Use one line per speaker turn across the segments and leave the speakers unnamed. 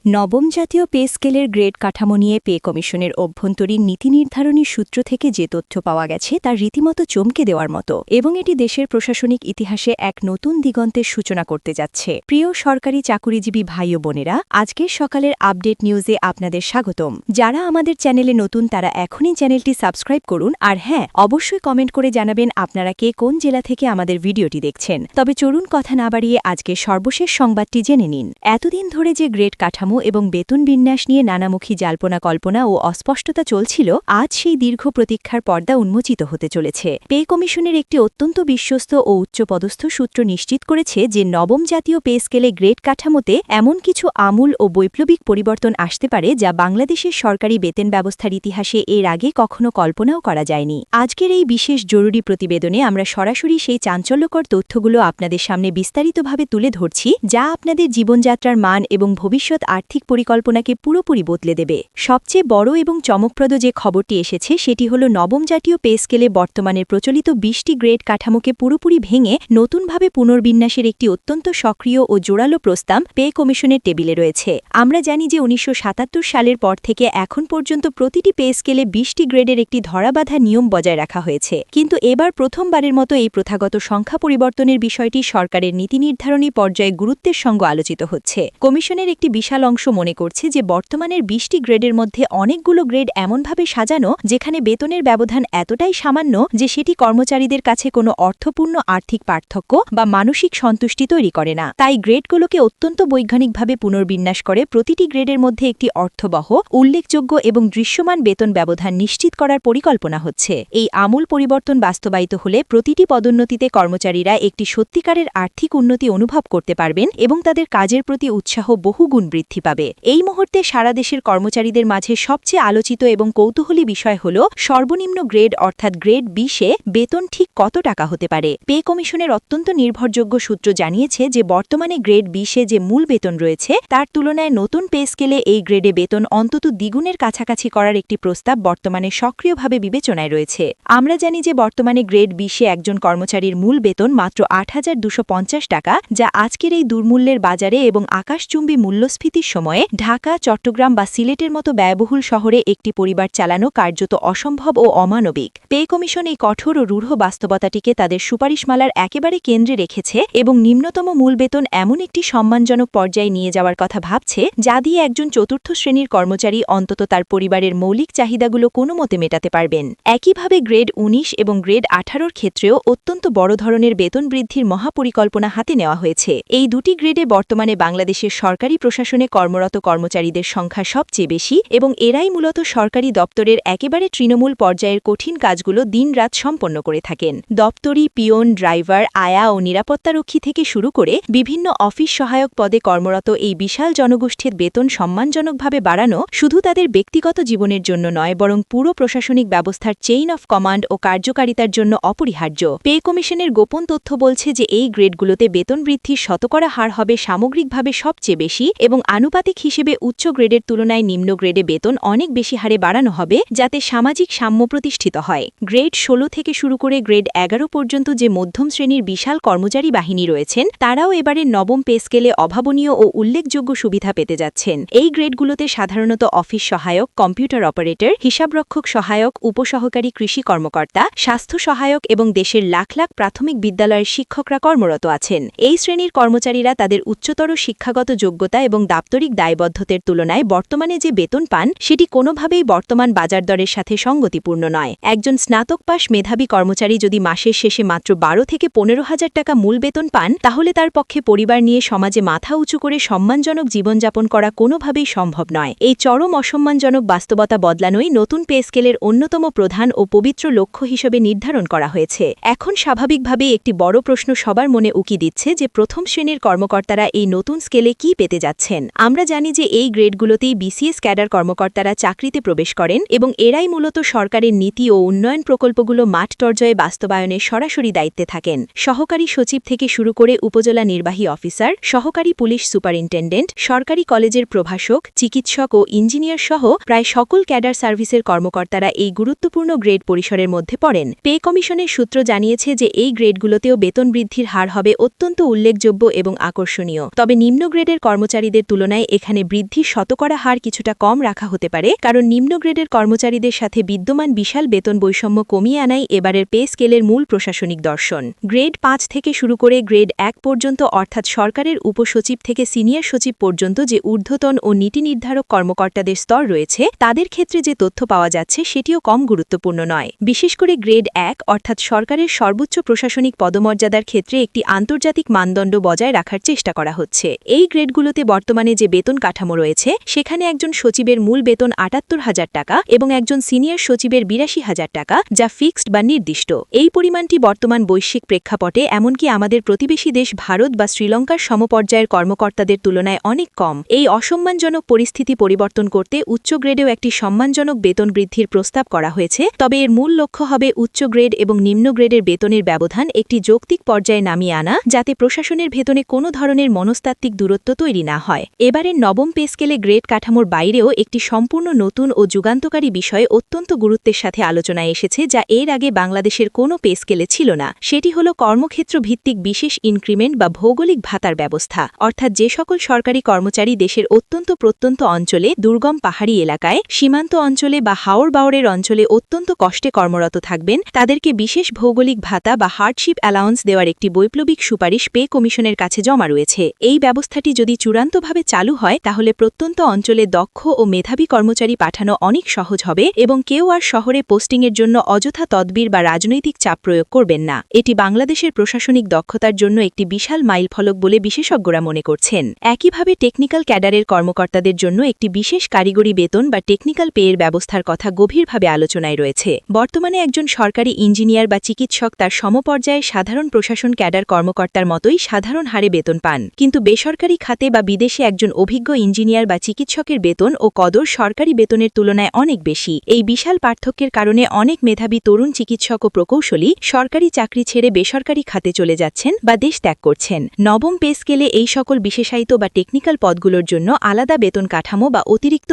নবম জাতীয় পে স্কেলের গ্রেড কাঠামো নিয়ে পে কমিশনের অভ্যন্তরীণ নীতি নির্ধারণী সূত্র থেকে যে তথ্য পাওয়া গেছে তা রীতিমতো চমকে দেওয়ার মতো এবং এটি দেশের প্রশাসনিক ইতিহাসে এক নতুন দিগন্তের সূচনা করতে যাচ্ছে। প্রিয় সরকারি চাকুরিজীবী ভাই ও বোনেরা, আজকের সকালের আপডেট নিউজে আপনাদের স্বাগতম। যারা আমাদের চ্যানেলে নতুন তারা এখনই চ্যানেলটি সাবস্ক্রাইব করুন, আর হ্যাঁ, অবশ্যই কমেন্ট করে জানাবেন আপনারা কে কোন জেলা থেকে আমাদের ভিডিওটি দেখছেন। তবে চলুন কথা না বাড়িয়ে আজকের সর্বশেষ সংবাদটি জেনে নিন। এতদিন ধরে যে গ্রেড কাঠামো এবং বেতন বিন্যাস নিয়ে নানামুখী জল্পনা কল্পনা ও অস্পষ্টতা চলছিল, আজ সেই দীর্ঘ প্রতীক্ষার পর্দা উন্মোচিত হতে চলেছে। পে কমিশনের একটি অত্যন্ত বিশ্বস্ত ও উচ্চপদস্থ সূত্র নিশ্চিত করেছে যে নবম জাতীয় পে স্কেলে গ্রেড কাঠামোতে এমন কিছু আমূল ও বৈপ্লবিক পরিবর্তন আসতে পারে যা বাংলাদেশের সরকারি বেতন ব্যবস্থার ইতিহাসে এর আগে কখনো কল্পনাও করা যায়নি। আজকের এই বিশেষ জরুরি প্রতিবেদনে আমরা সরাসরি সেই চাঞ্চল্যকর তথ্যগুলো আপনাদের সামনে বিস্তারিতভাবে তুলে ধরছি, যা আপনাদের জীবনযাত্রার মান এবং ভবিষ্যৎ আর্থিক পরিকল্পনাকে পুরোপুরি বদলে দেবে। সবচেয়ে বড় এবং চমকপ্রদ যে খবরটি এসেছে সেটি হল নবম জাতীয় পে স্কেলে বর্তমানের প্রচলিত ২০টি গ্রেড কাঠামোকে পুরোপুরি ভেঙে নতুনভাবে পুনর্বিন্যাসের একটি অত্যন্ত সক্রিয় ও জোরালো প্রস্তাব পে কমিশনের টেবিলে রয়েছে। আমরা জানি যে ১৯৭৭ সালের পর থেকে এখন পর্যন্ত প্রতিটি পে স্কেলে ২০টি গ্রেডের একটি ধরাবাঁধা নিয়ম বজায় রাখা হয়েছে, কিন্তু এবার প্রথমবারের মতো এই প্রথাগত সংখ্যা পরিবর্তনের বিষয়টি সরকারের নীতি নির্ধারণী পর্যায়ে গুরুত্বের সঙ্গে আলোচিত হচ্ছে। কমিশনের একটি বিশাল অংশ মনে করছে যে বর্তমানের ২০টি গ্রেডের মধ্যে অনেকগুলো গ্রেড এমনভাবে সাজানো যেখানে বেতনের ব্যবধান এতটাই সামান্য যে সেটি কর্মচারীদের কাছে কোনো অর্থপূর্ণ আর্থিক পার্থক্য বা মানসিক সন্তুষ্টি তৈরি করে না। তাই গ্রেডগুলোকে অত্যন্ত বৈজ্ঞানিকভাবে পুনর্বিন্যাস করে প্রতিটি গ্রেডের মধ্যে একটি অর্থবহ, উল্লেখযোগ্য এবং দৃশ্যমান বেতন ব্যবধান নিশ্চিত করার পরিকল্পনা হচ্ছে। এই আমূল পরিবর্তন বাস্তবায়িত হলে প্রতিটি পদোন্নতিতে কর্মচারীরা একটি সত্যিকারের আর্থিক উন্নতি অনুভব করতে পারবেন এবং তাদের কাজের প্রতি উৎসাহ বহুগুণ বৃদ্ধি পাবে। এই মুহূর্তে সারা দেশের কর্মচারীদের মাঝে সবচেয়ে আলোচিত এবং কৌতূহলী বিষয় হল সর্বনিম্ন গ্রেড অর্থাৎ গ্রেড ২০-এ বেতন ঠিক কত টাকা হতে পারে। পে কমিশনের অত্যন্ত নির্ভরযোগ্য সূত্র জানিয়েছে যে বর্তমানে গ্রেড ২০-এ যে মূল বেতন রয়েছে তার তুলনায় নতুন পে স্কেলে এই গ্রেডে বেতন অন্তত দ্বিগুণের কাছাকাছি করার একটি প্রস্তাব বর্তমানে সক্রিয়ভাবে বিবেচনায় রয়েছে। আমরা জানি যে বর্তমানে গ্রেড ২০-এ একজন কর্মচারীর মূল বেতন মাত্র ৮,২৫০ টাকা, যা আজকের এই দুর্মূল্যের বাজারে এবং আকাশচুম্বী মূল্যস্ফীতির সময়ে ঢাকা, চট্টগ্রাম বা সিলেটের মতো ব্যয়বহুল শহরে একটি পরিবার চালানো কার্যত অসম্ভব ও অমানবিক। পে কমিশন এই কঠোর ও রূঢ় বাস্তবতাটিকে তাদের সুপারিশমালার একেবারে কেন্দ্রে রেখেছে এবং নিম্নতম মূল বেতন এমন একটি সম্মানজনক পর্যায়ে নিয়ে যাওয়ার কথা ভাবছে যা দিয়ে একজন চতুর্থ শ্রেণীর কর্মচারী অন্তত তার পরিবারের মৌলিক চাহিদাগুলো কোনোমতে মেটাতে পারবেন। একইভাবে গ্রেড ১৯ এবং গ্রেড ১৮-র ক্ষেত্রেও অত্যন্ত বড় ধরনের বেতন বৃদ্ধির মহাপরিকল্পনা হাতে নেওয়া হয়েছে। এই দুটি গ্রেডে বর্তমানে বাংলাদেশের সরকারি প্রশাসনে কর্মরত কর্মচারীদের সংখ্যা সবচেয়ে বেশি এবং এরাই মূলত সরকারি দপ্তরের একেবারে তৃণমূল পর্যায়ের কঠিন কাজগুলো দিনরাত সম্পন্ন করে থাকেন। দপ্তরি, পিয়ন, ড্রাইভার, আয়া ও নিরাপত্তারক্ষী থেকে শুরু করে বিভিন্ন অফিস সহায়ক পদে কর্মরত এই বিশাল জনগোষ্ঠীর বেতন সম্মানজনকভাবে বাড়ানো শুধু তাদের ব্যক্তিগত জীবনের জন্য নয়, বরং পুরো প্রশাসনিক ব্যবস্থার চেইন অফ কমান্ড ও কার্যকারিতার জন্য অপরিহার্য। পে কমিশনের গোপন তথ্য বলছে যে এই গ্রেডগুলোতে বেতন বৃদ্ধির শতকরা হার হবে সামগ্রিকভাবে সবচেয়ে বেশি এবং আনুপাতিক হিসেবে উচ্চ গ্রেডের তুলনায় নিম্ন গ্রেডে বেতন অনেক বেশি হারে বাড়ানো হবে, যাতে সামাজিক সাম্য প্রতিষ্ঠিত হয়। গ্রেড ১৬ থেকে শুরু করে গ্রেড ১১ পর্যন্ত যে মধ্যম শ্রেণীর বিশাল কর্মচারী বাহিনী রয়েছেন তারাও এবারের নবম পে স্কেলে অভাবনীয় ও উল্লেখযোগ্য সুবিধা পেতে যাচ্ছেন। এই গ্রেডগুলোতে সাধারণত অফিস সহায়ক, কম্পিউটার অপারেটর, হিসাবরক্ষক সহায়ক, উপসহকারী কৃষি কর্মকর্তা, স্বাস্থ্য সহায়ক এবং দেশের লাখ লাখ প্রাথমিক বিদ্যালয়ের শিক্ষকরা কর্মরত আছেন। এই শ্রেণীর কর্মচারীরা তাদের উচ্চতর শিক্ষাগত যোগ্যতা এবং দাপ্তরিক দায়বদ্ধতার তুলনায় বর্তমানে যে বেতন পান সেটি কোনোভাবেই বর্তমান বাজার দরের সাথে সঙ্গতিপূর্ণ নয়। একজন স্নাতক পাশ মেধাবী কর্মচারী যদি মাসের শেষে মাত্র ১২ থেকে ১৫,০০০ টাকা মূল বেতন পান, তাহলে তার পক্ষে পরিবার নিয়ে সমাজে মাথা উঁচু করে সম্মানজনক জীবনযাপন করা কোনোভাবেই সম্ভব নয়। এই চরম অসম্মানজনক বাস্তবতা বদলানোই নতুন পে স্কেলের অন্যতম প্রধান ও পবিত্র লক্ষ্য হিসেবে নির্ধারণ করা হয়েছে। এখন স্বাভাবিকভাবেই একটি বড় প্রশ্ন সবার মনে উকি দিচ্ছে যে প্রথম শ্রেণীর কর্মকর্তারা এই নতুন স্কেলে কি পেতে যাচ্ছেন। আমরা জানি যে এই গ্রেডগুলোতেই বিসিএস ক্যাডার কর্মকর্তারা চাকরিতে প্রবেশ করেন এবং এরাই মূলত সরকারের নীতি ও উন্নয়ন প্রকল্পগুলো মাঠ পর্যায়ে বাস্তবায়নের সরাসরি দায়িত্বে থাকেন। সহকারী সচিব থেকে শুরু করে উপজেলা নির্বাহী অফিসার, সহকারী পুলিশ সুপারিনটেন্ডেন্ট, সরকারি কলেজের প্রভাষক, চিকিৎসক ও ইঞ্জিনিয়ার সহ প্রায় সকল ক্যাডার সার্ভিসের কর্মকর্তারা এই গুরুত্বপূর্ণ গ্রেড পরিসরের মধ্যে পড়েন। পে কমিশনের সূত্র জানিয়েছে যে এই গ্রেডগুলোতেও বেতন বৃদ্ধির হার হবে অত্যন্ত উল্লেখযোগ্য এবং আকর্ষণীয়। তবে নিম্ন গ্রেডের কর্মচারীদের তুলনায় তুলনায় এখানে বৃদ্ধির শতকরা হার কিছুটা কম রাখা হতে পারে, কারণ নিম্ন গ্রেডের কর্মচারীদের সাথে বিদ্যমান বিশাল বেতন বৈষম্য কমিয়ে আনাই এবারের পে স্কেলের মূল প্রশাসনিক দর্শন। গ্রেড 5 থেকে শুরু করে গ্রেড 1 পর্যন্ত, অর্থাৎ সরকারের উপসচিব থেকে সিনিয়র সচিব পর্যন্ত যে ঊর্ধ্বতন ও নীতি নির্ধারক কর্মকর্তাদের স্তর রয়েছে, তাদের ক্ষেত্রে যে তথ্য পাওয়া যাচ্ছে সেটিও কম গুরুত্বপূর্ণ নয়। বিশেষ করে গ্রেড 1 অর্থাৎ সরকারের সর্বোচ্চ প্রশাসনিক পদমর্যাদার ক্ষেত্রে একটি আন্তর্জাতিক মানদণ্ড বজায় রাখার চেষ্টা করা হচ্ছে। এই গ্রেডগুলোতে বর্তমানে যে বেতন কাঠামো রয়েছে, সেখানে একজন সচিবের মূল বেতন ৭৮,০০০ টাকা এবং একজন সিনিয়র সচিবের ৮২,০০০ টাকা, যা ফিক্সড বা নির্দিষ্ট। এই পরিমাণটি বর্তমান বৈশ্বিক প্রেক্ষাপটে, এমনকি আমাদের প্রতিবেশী দেশ ভারত বা শ্রীলঙ্কার সমপর্যায়ের কর্মকর্তাদের তুলনায় অনেক কম। এই অসম্মানজনক পরিস্থিতি পরিবর্তন করতে উচ্চ গ্রেডেও একটি সম্মানজনক বেতন বৃদ্ধির প্রস্তাব করা হয়েছে, তবে এর মূল লক্ষ্য হবে উচ্চ গ্রেড এবং নিম্ন গ্রেডের বেতনের ব্যবধান একটি যৌক্তিক পর্যায়ে নামিয়ে আনা, যাতে প্রশাসনের ভেতরে কোনো ধরনের মনস্তাত্ত্বিক দূরত্ব তৈরি না হয়। এবারের নবম পে স্কেলে গ্রেড কাঠামোর বাইরেও একটি সম্পূর্ণ নতুন ও যুগান্তকারী বিষয় অত্যন্ত গুরুত্বের সাথে আলোচনায় এসেছে, যা এর আগে বাংলাদেশের কোনো পে স্কেলে ছিল না। সেটি হল কর্মক্ষেত্র ভিত্তিক বিশেষ ইনক্রিমেন্ট বা ভৌগোলিক ভাতার ব্যবস্থা, অর্থাৎ যে সকল সরকারি কর্মচারী দেশের অত্যন্ত প্রত্যন্ত অঞ্চলে, দুর্গম পাহাড়ি এলাকায়, সীমান্ত অঞ্চলে বা হাওর বাওরের অঞ্চলে অত্যন্ত কষ্টে কর্মরত থাকবেন, তাদেরকে বিশেষ ভৌগোলিক ভাতা বা হার্ডশিপ অ্যালাউন্স দেওয়ার একটি বৈপ্লবিক সুপারিশ পে কমিশনের কাছে জমা রয়েছে। এই ব্যবস্থাটি যদি চূড়ান্তভাবে চালু হয়, তাহলে প্রত্যন্ত অঞ্চলে দক্ষ ও মেধাবী কর্মচারী পাঠানো অনেক সহজ হবে এবং কেউ আর শহরে পোস্টিংয়ের জন্য অযথা তদবির বা রাজনৈতিক চাপ প্রয়োগ করবেন না। এটি বাংলাদেশের প্রশাসনিক দক্ষতার জন্য একটি বিশাল মাইলফলক বলে বিশেষজ্ঞরা মনে করছেন। একইভাবে টেকনিক্যাল ক্যাডারের কর্মকর্তাদের জন্য একটি বিশেষ কারিগরি বেতন বা টেকনিক্যাল পেয়ের ব্যবস্থার কথা গভীরভাবে আলোচনায় রয়েছে। বর্তমানে একজন সরকারি ইঞ্জিনিয়ার বা চিকিৎসক তার সমপর্যায়ে সাধারণ প্রশাসন ক্যাডার কর্মকর্তার মতোই সাধারণ হারে বেতন পান, কিন্তু বেসরকারি খাতে বা বিদেশে একজন অভিজ্ঞ ইঞ্জিনিয়ার বা চিকিৎসকের বেতন ও কদর সরকারি বেতনের তুলনায় অনেক বেশি। এই বিশাল পার্থক্যের কারণে অনেক মেধাবী তরুণ চিকিৎসক ও প্রকৌশলী সরকারি চাকরি ছেড়ে বেসরকারি খাতে চলে যাচ্ছেন বা দেশ ত্যাগ করছেন। নবম পে স্কেলে এই সকল বিশেষায়িত বা টেকনিক্যাল পদগুলোর জন্য আলাদা বেতন কাঠামো বা অতিরিক্ত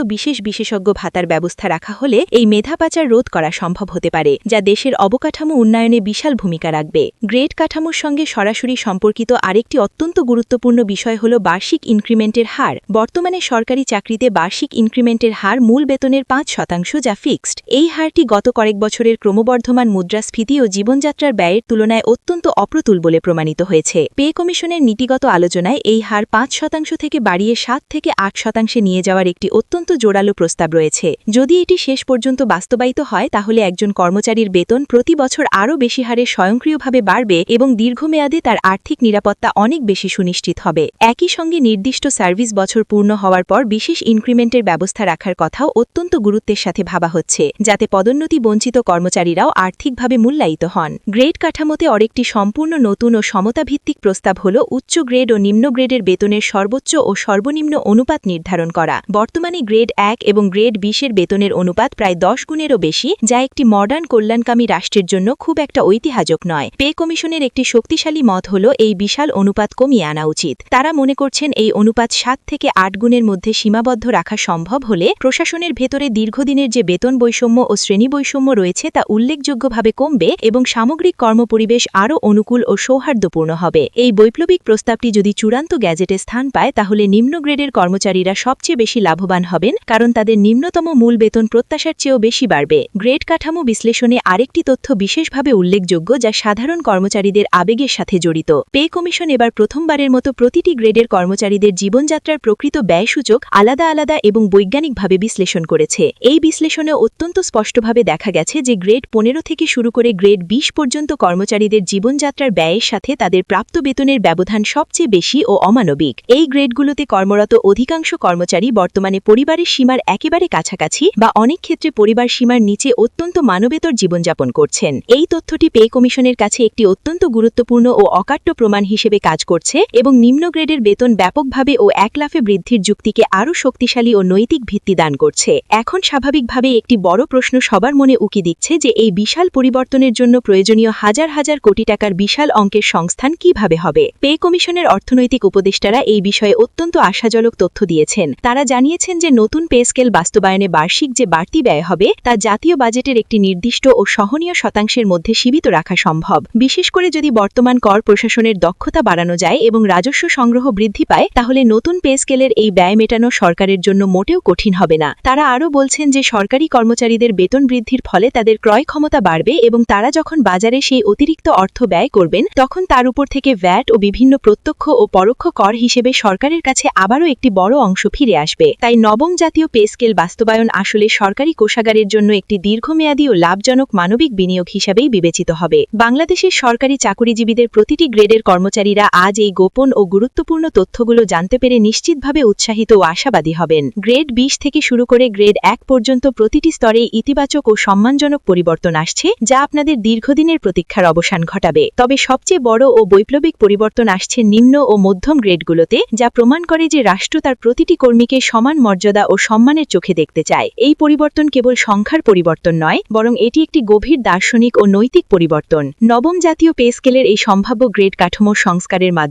বিশেষজ্ঞ ভাতার ব্যবস্থা রাখা হলে এই মেধা পাচার রোধ করা সম্ভব হতে পারে, যা দেশের অবকাঠামো উন্নয়নে বিশাল ভূমিকা রাখবে। গ্রেড কাঠামোর সঙ্গে সরাসরি সম্পর্কিত আরেকটি অত্যন্ত গুরুত্বপূর্ণ বিষয় হল বার্ষিক ইনক্রিমেন্টের হার। বর্তমানে সরকারি চাকরিতে বার্ষিক ইনক্রিমেন্টের হার মূল বেতনের ৫%, যা ফিক্সড। এই হারটি গত কয়েক বছরের ক্রমবর্ধমান মুদ্রাস্ফীতি ও জীবনযাত্রার ব্যয়ের তুলনায় অত্যন্ত অপ্রতুল বলে প্রমাণিত হয়েছে। পে কমিশনের নীতিগত আলোচনায় এই হার ৫% থেকে বাড়িয়ে ৭ থেকে ৮% নিয়ে যাওয়ার একটি অত্যন্ত জোরালো প্রস্তাব রয়েছে। যদি এটি শেষ পর্যন্ত বাস্তবায়িত হয়, তাহলে একজন কর্মচারীর বেতন প্রতি বছর আরও বেশি হারে স্বয়ংক্রিয়ভাবে বাড়বে এবং দীর্ঘমেয়াদে তার আর্থিক নিরাপত্তা অনেক বেশি সুনিশ্চিত হবে। একই সঙ্গে নির্দিষ্ট সার্ভিস বছর পূর্ণ হওয়ার পর বিশেষ ইনক্রিমেন্টের ব্যবস্থা রাখার কথাও অত্যন্ত গুরুত্বের সাথে ভাবা হচ্ছে, যাতে পদোন্নতি বঞ্চিত কর্মচারীরাও আর্থিকভাবে মূল্যায়িত হন। গ্রেড কাঠামোতে আরেকটি সম্পূর্ণ নতুন ও সমতাভিত্তিক প্রস্তাব হল উচ্চ গ্রেড ও নিম্ন গ্রেডের বেতনের সর্বোচ্চ ও সর্বনিম্ন অনুপাত নির্ধারণ করা। বর্তমানে গ্রেড 1 এবং গ্রেড 20-এর বেতনের অনুপাত প্রায় 10 গুণেরও বেশি, যা একটি মডার্ন কল্যাণকামী রাষ্ট্রের জন্য খুব একটা ঐতিহাসিক নয়। পে কমিশনের একটি শক্তিশালী মত হল এই বিশাল অনুপাত কমিয়ে আনা উচিত। তারা মনে করছেন এই অনুপাত 7 থেকে 8 গুণের মধ্যে সীমাবদ্ধ রাখা সম্ভব হলে প্রশাসনের ভেতরে দীর্ঘদিনের যে বেতন বৈষম্য ও শ্রেণী বৈষম্য রয়েছে তা উল্লেখযোগ্যভাবে কমবে এবং সামগ্রিক কর্মপরিবেশ আরও অনুকূল ও সৌহার্দ্যপূর্ণ হবে। এই বৈপ্লবিক প্রস্তাবটি যদি চূড়ান্ত গ্যাজেটে স্থান পায়, তাহলে নিম্ন গ্রেডের কর্মচারীরা সবচেয়ে বেশি লাভবান হবেন, কারণ তাদের নিম্নতম মূল বেতন প্রত্যাশার চেয়েও বেশি বাড়বে। গ্রেড কাঠামো বিশ্লেষণে আরেকটি তথ্য বিশেষভাবে উল্লেখযোগ্য, যা সাধারণ কর্মচারীদের আবেগের সাথে জড়িত। পে কমিশন এবার প্রথমবারের মতো প্রতিটি গ্রেডের কর্মচারীদের জীবনযাত্রার প্রকৃত ব্যয়সূচক আলাদা আলাদা এবং বৈজ্ঞানিকভাবে বিশ্লেষণ করেছে। এই বিশ্লেষণে অত্যন্ত স্পষ্টভাবে দেখা গেছে যে গ্রেড 15 থেকে শুরু করে গ্রেড 20 পর্যন্ত কর্মচারীদের জীবনযাত্রার ব্যয়ের সাথে তাদের প্রাপ্ত বেতনের ব্যবধান সবচেয়ে বেশি ও অমানবিক। এই গ্রেডগুলোতে কর্মরত অধিকাংশ কর্মচারী বর্তমানে পরিবারের সীমার একেবারে কাছাকাছি বা অনেক ক্ষেত্রে পরিবার সীমার নিচে অত্যন্ত মানবেতর জীবনযাপন করছেন। এই তথ্যটি পে কমিশনের কাছে একটি অত্যন্ত গুরুত্বপূর্ণ ও অকাট্য প্রমাণ হিসেবে কাজ করছে এবং নিম্ন গ্রেডের বেতন ব্যাপকভাবে ও একলাফে বৃদ্ধির যুক্তিকে আরও শক্তিশালী ও নৈতিক ভিত্তি দান করছে। এখন স্বাভাবিকভাবে একটি বড় প্রশ্ন সবার মনে উকি দিচ্ছে যে এই বিশাল পরিবর্তনের জন্য প্রয়োজনীয় হাজার হাজার কোটি টাকার বিশাল অঙ্কের সংস্থান কিভাবে হবে। পে কমিশনের অর্থনৈতিক উপদেষ্টারা এই বিষয়ে অত্যন্ত আশাজনক তথ্য দিয়েছেন। তারা জানিয়েছেন যে নতুন পে স্কেল বাস্তবায়নে বার্ষিক যে বাড়তি ব্যয় হবে তা জাতীয় বাজেটের একটি নির্দিষ্ট ও সহনীয় শতাংশের মধ্যে সীমিত রাখা সম্ভব, বিশেষ করে যদি বর্তমান কর প্রশাসনের দক্ষতা বাড়ানো যায় এবং রাজস্ব সংগ্রহ বৃদ্ধি পায়, তাহলে নতুন পে পে স্কেলের এই ব্যয় মেটানো সরকারের জন্য মোটেও কঠিন হবে না। তারা আরও বলছেন যে সরকারি কর্মচারীদের বেতন বৃদ্ধির ফলে তাদের ক্রয় ক্ষমতা বাড়বে এবং তারা যখন বাজারে সেই অতিরিক্ত অর্থ ব্যয় করবেন তখন তার উপর থেকে ভ্যাট ও বিভিন্ন প্রত্যক্ষ ও পরোক্ষ কর হিসেবে সরকারের কাছে আবারও একটি বড় অংশ ফিরে আসবে। তাই নবম জাতীয় পে স্কেল বাস্তবায়ন আসলে সরকারি কোষাগারের জন্য একটি দীর্ঘমেয়াদী ও লাভজনক মানবিক বিনিয়োগ হিসাবেই বিবেচিত হবে। বাংলাদেশের সরকারি চাকুরিজীবীদের প্রতিটি গ্রেডের কর্মচারীরা আজ এই গোপন ও গুরুত্বপূর্ণ তথ্যগুলো জানতে পেরে নিশ্চিতভাবে উৎসাহিত ও আশাবাদী হবেন। গ্রেড 20 থেকে শুরু করে গ্রেড 1 পর্যন্ত প্রতিটি স্তরে ইতিবাচক ও সম্মানজনক পরিবর্তন আসছে, যা আপনাদের দীর্ঘদিনের প্রতীক্ষার অবসান ঘটাবে। তবে সবচেয়ে বড় ও বৈপ্লবিক পরিবর্তন আসছে নিম্ন ও মধ্যম গ্রেডগুলোতে, যা প্রমাণ করে যে রাষ্ট্র তার প্রতিটি কর্মীকে সমান মর্যাদা ও সম্মানের চোখে দেখতে চায়। এই পরিবর্তন কেবল সংখ্যার পরিবর্তন নয়, বরং এটি একটি গভীর দার্শনিক ও নৈতিক পরিবর্তন। নবম জাতীয় পে স্কেলের এই সম্ভাব্য গ্রেড কাঠামোর সংস্কারের মাধ্যমে